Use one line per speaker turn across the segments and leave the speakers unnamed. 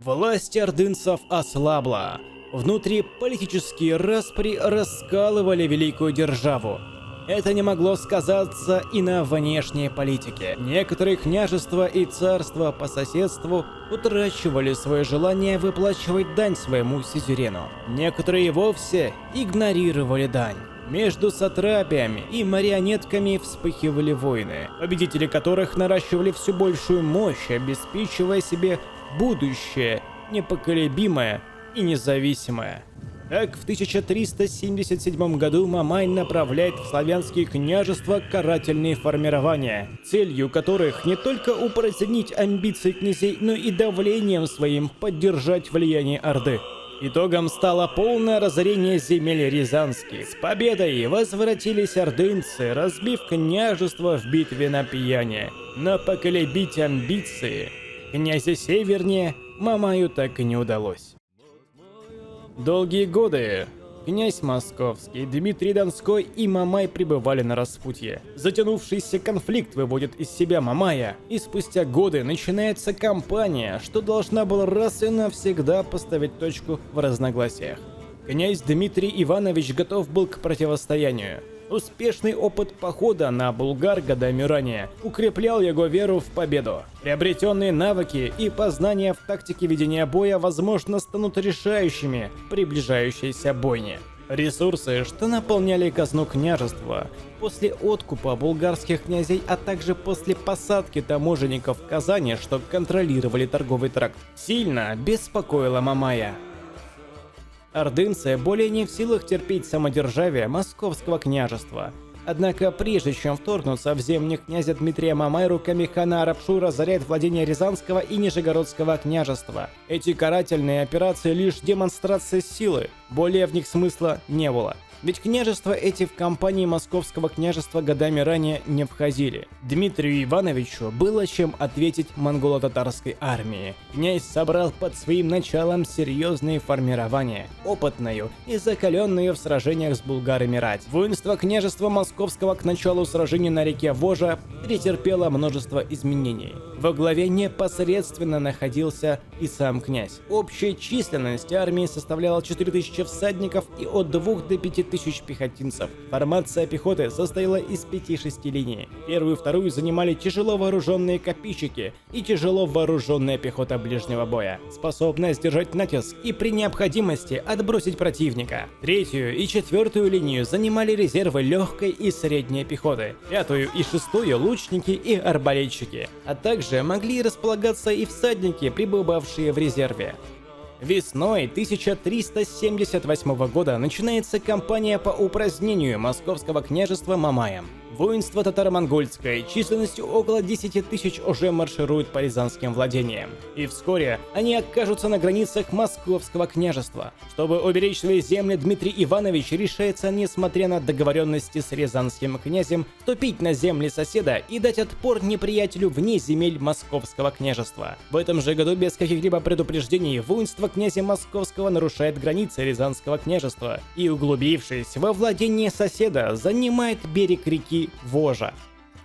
Власть ордынцев ослабла. Внутриполитические распри раскалывали великую державу. Это не могло сказаться и на внешней политике. Некоторые княжества и царства по соседству утрачивали свое желание выплачивать дань своему сюзерену. Некоторые вовсе игнорировали дань. Между сатрапиями и марионетками вспыхивали войны, победители которых наращивали все большую мощь, обеспечивая себе будущее непоколебимое и независимое. Так, в 1377 году Мамай направляет в славянские княжества карательные формирования, целью которых не только упразднить амбиции князей, но и давлением своим поддержать влияние Орды. Итогом стало полное разорение земель рязанских. С победой возвратились ордынцы, разбив княжество в битве на Пьяне. Но поколебить амбиции князя севернее Мамаю так и не удалось. Долгие годы князь Московский, Дмитрий Донской и Мамай пребывали на распутье. Затянувшийся конфликт выводит из себя Мамая, и спустя годы начинается кампания, что должна была раз и навсегда поставить точку в разногласиях. Князь Дмитрий Иванович готов был к противостоянию. Успешный опыт похода на Булгар годами ранее укреплял его веру в победу. Приобретенные навыки и познания в тактике ведения боя, возможно, станут решающими в приближающейся бойне. Ресурсы, что наполняли казну княжества после откупа булгарских князей, а также после посадки таможенников в Казани, что контролировали торговый тракт, сильно беспокоило Мамая. Ордынцы более не в силах терпеть самодержавие московского княжества. Однако прежде чем вторгнуться в земли князя Дмитрия, Мамай руками хана Арапшу разоряет владения Рязанского и Нижегородского княжества. Эти карательные операции лишь демонстрация силы, более в них смысла не было. Ведь княжества эти в кампании Московского княжества годами ранее не входили. Дмитрию Ивановичу было чем ответить монголо-татарской армии. Князь собрал под своим началом серьезные формирования, опытную и закаленную в сражениях с булгарами рать. Воинство княжества Московского к началу сражений на реке Вожа претерпело множество изменений. Во главе непосредственно находился и сам князь. Общая численность армии составляла 4000 всадников и от 2 до 5000 пехотинцев. Формация пехоты состояла из 5-6 линий. Первую и вторую занимали тяжело вооруженные копейщики и тяжело вооруженная пехота ближнего боя, способная сдержать натиск и при необходимости отбросить противника. Третью и четвертую линию занимали резервы легкой и средней пехоты. Пятую и шестую лучники и арбалетчики, а также могли располагаться и всадники, пребывавшие в резерве. Весной 1378 года начинается кампания по упразднению Московского княжества Мамаем. Воинство татаро-монгольское численностью около 10 тысяч уже марширует по рязанским владениям. И вскоре они окажутся на границах Московского княжества. Чтобы уберечь свои земли, Дмитрий Иванович решается, несмотря на договоренности с рязанским князем, вступить на земли соседа и дать отпор неприятелю вне земель Московского княжества. В этом же году без каких-либо предупреждений воинство князя Московского нарушает границы Рязанского княжества и, углубившись во владение соседа, занимает берег реки Вожа.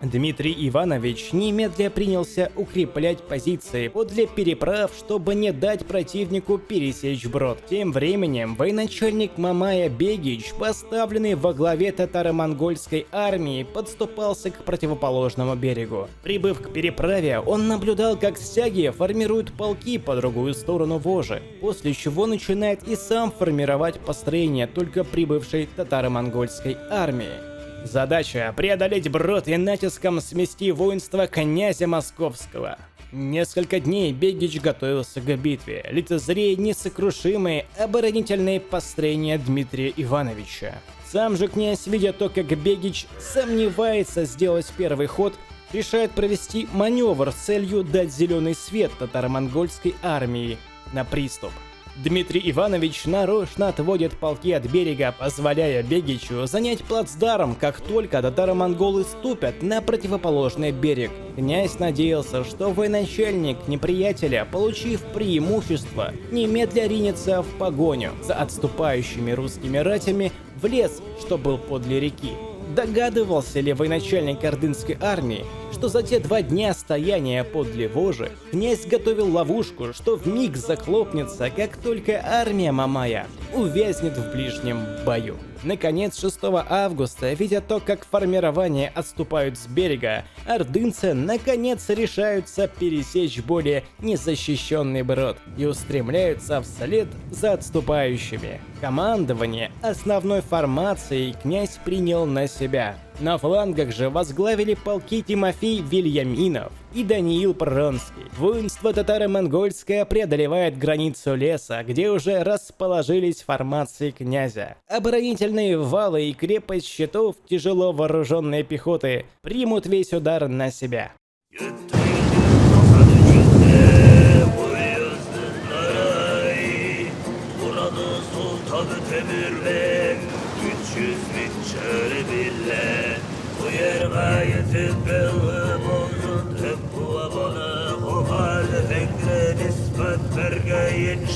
Дмитрий Иванович немедля принялся укреплять позиции подле переправ, чтобы не дать противнику пересечь брод. Тем временем военачальник Мамая Бегич, поставленный во главе татаро-монгольской армии, подступался к противоположному берегу. Прибыв к переправе, он наблюдал, как стяги формируют полки по другую сторону Вожи, после чего начинает и сам формировать построение только прибывшей татаро-монгольской армии. Задача – преодолеть брод и натиском смести воинство князя Московского. Несколько дней Бегич готовился к битве, лицезрея несокрушимые оборонительные построения Дмитрия Ивановича. Сам же князь, видя то, как Бегич сомневается сделать первый ход, решает провести маневр с целью дать зеленый свет татаро-монгольской армии на приступ. Дмитрий Иванович нарочно отводит полки от берега, позволяя Бегичу занять плацдарм, как только татаро-монголы ступят на противоположный берег. Князь надеялся, что военачальник неприятеля, получив преимущество, немедля ринется в погоню за отступающими русскими ратями в лес, что был подле реки. Догадывался ли военачальник ордынской армии, что за те 2 дня стояния подле вожи князь готовил ловушку, что вмиг захлопнется, как только армия Мамая увязнет в ближнем бою. Наконец, 6 августа, видя то, как формирования отступают с берега, ордынцы наконец решаются пересечь более незащищенный брод и устремляются вслед за отступающими. Командование основной формацией князь принял на себя. На флангах же возглавили полки Тимофей Вильяминов и Даниил Пронский. Воинство татаро-монгольское преодолевает границу леса, где уже расположились формации князя. Оборонительные валы и крепость щитов тяжело вооруженной пехоты примут весь удар на себя.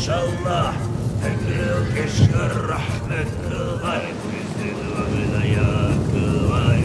İnşallah Tanrı keşke rahmet kılar bizi öyle kılar.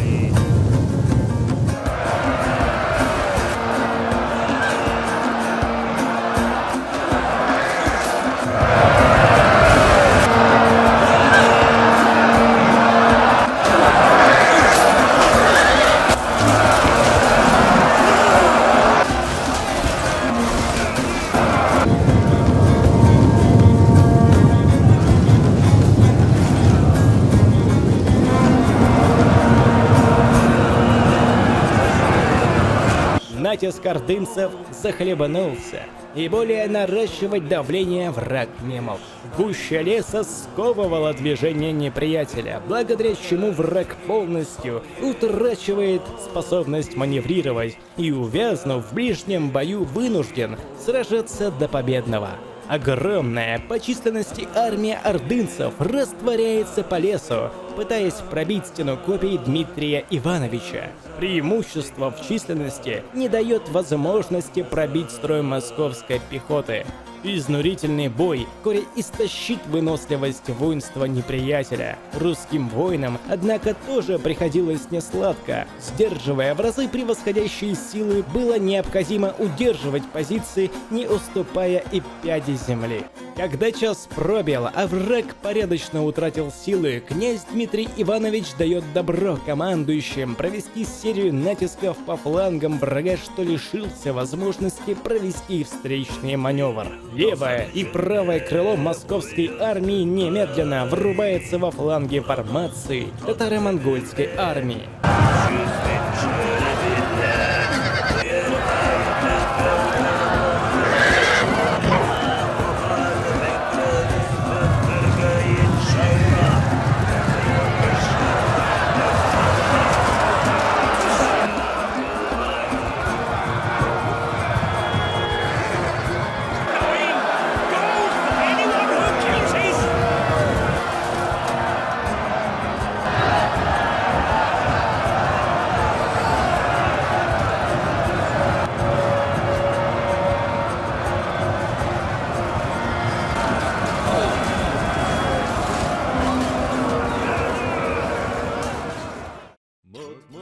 Натиск ордынцев захлебнулся, и более наращивать давление враг не мог. Гуща леса сковывала движение неприятеля, благодаря чему враг полностью утрачивает способность маневрировать и, увязнув в ближнем бою, вынужден сражаться до победного. Огромная по численности армия ордынцев растворяется по лесу, пытаясь пробить стену копий Дмитрия Ивановича. Преимущество в численности не дает возможности пробить строй московской пехоты. Изнурительный бой вскоре истощит выносливость воинства неприятеля. Русским воинам, однако, тоже приходилось несладко. Сдерживая в разы превосходящие силы, было необходимо удерживать позиции, не уступая и пяди земли. Когда час пробил, а враг порядочно утратил силы, князь Дмитрий Иванович дает добро командующим провести серию натисков по флангам врага, что лишился возможности провести встречный маневр. Левое и правое крыло московской армии немедленно врубается во фланги формации татаро-монгольской армии.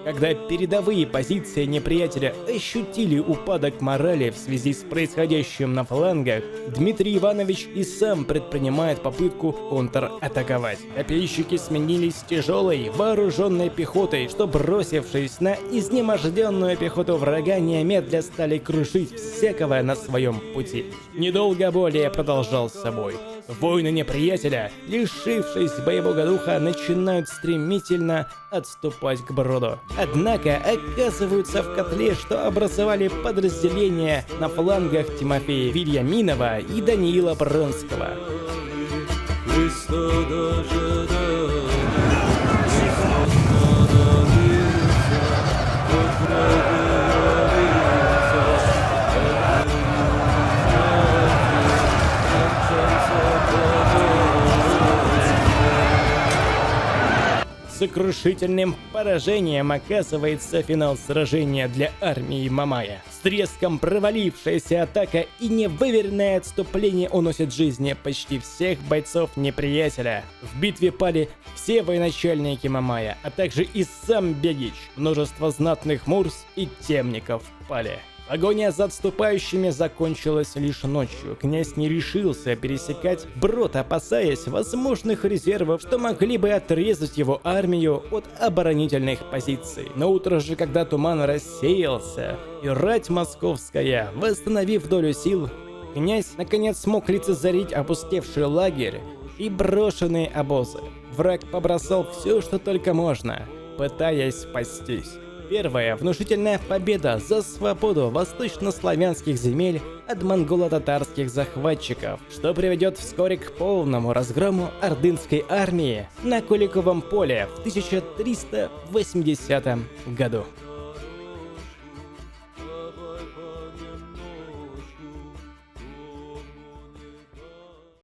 Когда передовые позиции неприятеля ощутили упадок морали в связи с происходящим на флангах, Дмитрий Иванович и сам предпринимает попытку контратаковать. Копейщики сменились тяжелой вооруженной пехотой, что, бросившись на изнеможденную пехоту врага, немедля стали крушить всякого на своем пути. Недолго более продолжался бой. Воины неприятеля, лишившись боевого духа, начинают стремительно отступать к броду. Однако оказываются в котле, что образовали подразделения на флангах Тимофея Вильяминова и Даниила Пронского. Сокрушительным поражением оказывается финал сражения для армии Мамая. С треском провалившаяся атака и невыверенное отступление уносят жизни почти всех бойцов неприятеля. В битве пали все военачальники Мамая, а также и сам Бегич. Множество знатных мурс и темников пали. Погоня за отступающими закончилась лишь ночью. Князь не решился пересекать брод, опасаясь возможных резервов, что могли бы отрезать его армию от оборонительных позиций. Но утро же, когда туман рассеялся, и рать московская, восстановив долю сил, князь наконец смог лицезарить опустевший лагерь и брошенные обозы. Враг побросал все, что только можно, пытаясь спастись. Первая внушительная победа за свободу восточнославянских земель от монголо-татарских захватчиков, что приведет вскоре к полному разгрому ордынской армии на Куликовом поле в 1380 году.